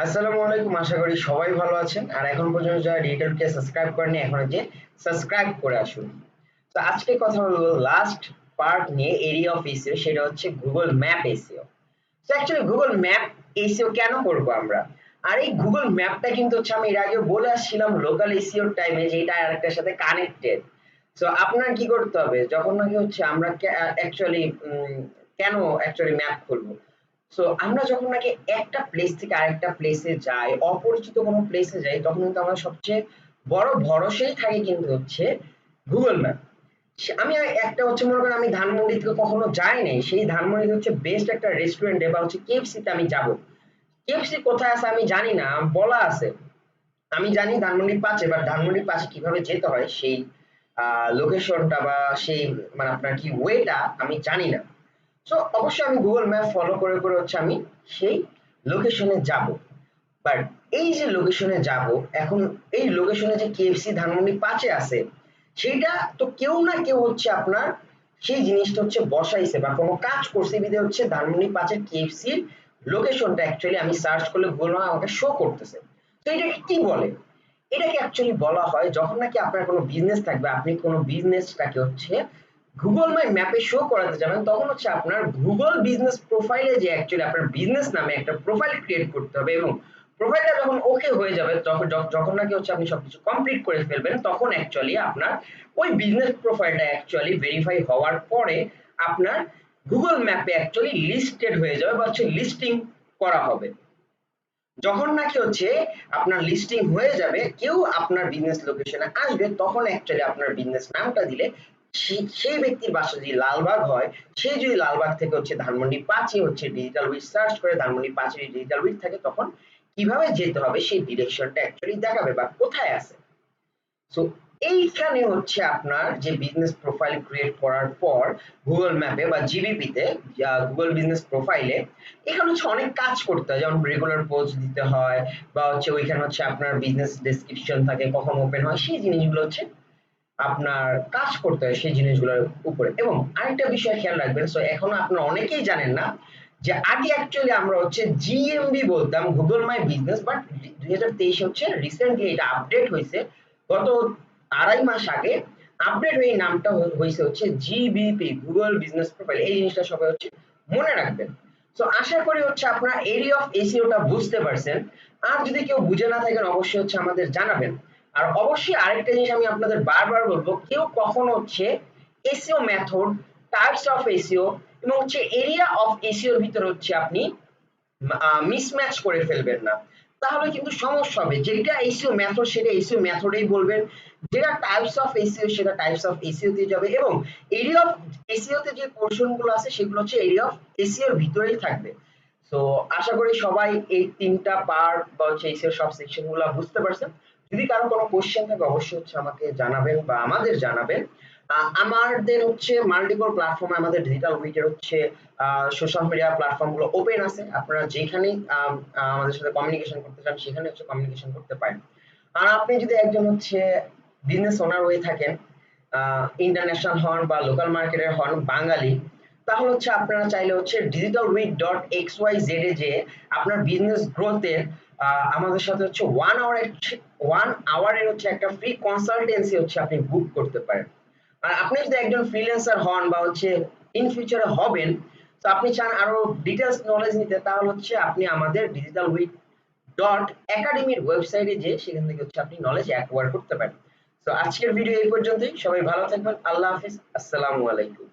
আসসালামু আলাইকুম, আশা করি সবাই ভালো আছেন। আর এখন পর্যন্ত যারা ডিজিটালকে সাবস্ক্রাইব করেনি এখন যে সাবস্ক্রাইব করে আসুন। তো আজকে কথা বলবো লাস্ট পার্ট নিয়ে এরিয়া অফ এসইও, সেটা হচ্ছে গুগল ম্যাপ এসইও। তো অ্যাকচুয়ালি গুগল ম্যাপ এসইও কেন করব আমরা? আর এই গুগল ম্যাপটা কিন্তু হচ্ছে আমি এর আগে বলে আসছিলাম লোকাল এসইওর টাইমে যে এটা আরেকটার সাথে কানেক্টেড। সো আপনার কি করতে হবে যখন নাকি হচ্ছে আমরা অ্যাকচুয়ালি কেন অ্যাকচুয়ালি ম্যাপ খুলবো? সো আমরা যখন নাকি একটা প্লেস থেকে আরেকটা প্লেসে যাই, অপরিচিত কোনো প্লেসে যাই, তখন কিন্তু আমার সবচেয়ে বড় ভরসাই থাকে কিন্তু হচ্ছে গুগল ম্যাপ। আমি একটা হচ্ছে মনে করেন আমি ধানমন্ডি থেকে কখনো যাই নাই, সেই ধানমন্ডিতে হচ্ছে বেস্ট একটা রেস্টুরেন্টে বা হচ্ছে কেএফসি তে আমি যাব। কেএফসি কোথায় আছে আমি জানি না, বলা আছে আমি জানি ধানমন্ডির পাশে, বাট ধানমন্ডির পাশে কিভাবে যেতে হয় সেই লোকেশনটা বা সেই মানে আপনার কি ওয়েটা আমি জানি না। সো অবশ্যই আমি গুগল ম্যাপ ফলো করে করে হচ্ছে আমি সেই লোকেশনে যাব। বাট এই যে লোকেশনে যাব, এখন এই লোকেশনে যে কেএফসি ধানমন্ডি পাশে আছে, সেইটা তো কেউ না কেউ হচ্ছে আপনার সেই জিনিসটা হচ্ছে বসাইছে বা কোনো কাজ করছে বিধে হচ্ছে ধানমন্ডি পাশে কেএফসির লোকেশনটা অ্যাকচুয়ালি আমি সার্চ করলে গুগল ম্যাপ আমাকে শো করতেছে। তো এটাকে কি বলে? এটাকে অ্যাকচুয়ালি বলা হয় যখন নাকি আপনার কোনো বিজনেস থাকবে, আপনি কোনো বিজনেসটাকে হচ্ছে গুগল মাই ম্যাপে শো করাতে যাবেন, তখন হচ্ছে আপনার গুগল বিজনেস প্রোফাইলে যে অ্যাকচুয়ালি আপনার বিজনেস নামে একটা প্রোফাইল ক্রিয়েট করতে হবে, এবং প্রোফাইলটা যখন ওকে হয়ে যাবে, তখন যখন নাকি হচ্ছে আপনি সবকিছু কমপ্লিট করে ফেলবেন, তখন অ্যাকচুয়ালি আপনার ওই বিজনেস প্রোফাইলটা অ্যাকচুয়ালি ভেরিফাই হওয়ার পরে আপনার গুগল ম্যাপে অ্যাকচুয়ালি লিস্টেড হয়ে যাবে বা হচ্ছে লিস্টিং করা হবে। যখন নাকি হচ্ছে আপনার লিস্টিং হয়ে যাবে, কেউ আপনার বিজনেস লোকেশনে আসবে, তখন অ্যাকচুয়ালি আপনার বিজনেস নামটা দিলে সেই ব্যক্তির বাসা যদি লালবাগ হয়, সে যদি লালবাগ থেকে হচ্ছে ধানমন্ডি পাঁচে হচ্ছে ডিজিটাল উইট সার্চ করে ধানমন্ডি পাঁচে ডিজিটাল উইট থাকে, তখন কিভাবে যেতে হবে সেই ডিরেকশনটা অ্যাকচুয়ালি দেখাবে বা কোথায় আছে। সো এইখানে হচ্ছে আপনার যে বিজনেস প্রোফাইল ক্রিয়েট করার পর গুগল ম্যাপে বা জিবিপিতে গুগল বিজনেস প্রোফাইলে এখানে হচ্ছে অনেক কাজ করতে হয়, যেমন রেগুলার পোস্ট দিতে হয় বা হচ্ছে ওইখানে হচ্ছে আপনার বিজনেস ডেসক্রিপশন থাকে, কখন ওপেন হয়, সেই জিনিসগুলো হচ্ছে আপনার কাজ করতে হয় সেই জিনিসগুলোর উপরে। এবং আরেকটা বিষয় খেয়াল রাখবেন, সো এখনো আপনারা অনেকেই জানেন না যে আগে অ্যাকচুয়ালি আমরা হচ্ছে জিএমবি বলতাম গুগল মাই বিজনেস, বাট 2023 হচ্ছে রিসেন্টলি এটা আপডেট হয়েছে, গত 2.5 মাস আগে আপডেট হয়ে নামটা হয়েছে হচ্ছে জিবিপি, গুগল বিজনেস প্রোফাইল। এই জিনিসটা সবাই হচ্ছে মনে রাখবেন। তো আশা করি হচ্ছে আপনারা এরিয়া অফ এসইওটা বুঝতে পারছেন। আর যদি কেউ বুঝে না থাকেন অবশ্যই হচ্ছে আমাদের জানাবেন। আর অবশ্যই আরেকটা জিনিস আমি আপনাদের বারবার বলবো, কেউ কখনো হচ্ছে SEO method, types of SEO এবং হচ্ছে এরিয়া অফ এসইওর ভিতরে হচ্ছে আপনি মিসম্যাচ করে ফেলবেন না, তাহলে কিন্তু সমস্যা হবে। যেটা এসইও মেথড সেটা এসইও মেথডেই বলবেন, যেটা টাইপস অফ এসইও সেটা টাইপস অফ এসইও তে যাবে, এবং এরিয়া অফ এসইও তে যে পোরশন গুলো আছে সেগুলো হচ্ছে এরিয়া অফ এসইও এর ভিতরেই থাকবে। তো আশা করি সবাই এই তিনটা পার্ট বা হচ্ছে এসইও সব সেকশন গুলো বুঝতে পারছেন। যদি কারো কোনো কোশ্চেন থাকে অবশ্যই হচ্ছে আমাকে জানাবেন বা আমাদের জানাবেন। আমাদের হচ্ছে মাল্টিপল প্ল্যাটফর্মে আমাদের ডিজিটাল উইকের হচ্ছে সোশ্যাল মিডিয়া প্ল্যাটফর্ম গুলো ওপেন আছে, আপনারা যেখানেই আমাদের সাথে কমিউনিকেশন করতে চান সেখানে হচ্ছে কমিউনিকেশন করতে পারেন। আর আপনি যদি একজন হচ্ছে বিজনেস ওনার হয়ে থাকেন, ইন্টারন্যাশনাল হন বা লোকাল মার্কেটের হন, বাঙালি, তাহলে হচ্ছে আপনারা চাইলে হচ্ছে digitalwit.xyz এ যে আপনার বিজনেস গ্রোথের আমাদের সাথে হচ্ছে 1 আওয়ারের হচ্ছে একটা ফ্রি কনসালটেন্সি হচ্ছে আপনি বুক করতে পারেন। আর আপনি যদি একজন ফ্রিল্যান্সার হন বা হচ্ছে ইন ফিউচারে হবেন, তো আপনি চান আরো ডিটেলস নলেজ নিতে, তাহলে হচ্ছে আপনি আমাদের digitalwit.academy ওয়েবসাইটে যে সেখান থেকে হচ্ছে আপনি নলেজ অ্যাকোয়ার করতে পারেন। তো আজকের ভিডিও এই পর্যন্তই, সবাই ভালো থাকবেন, আল্লাহ হাফেজ, আসসালামু আলাইকুম।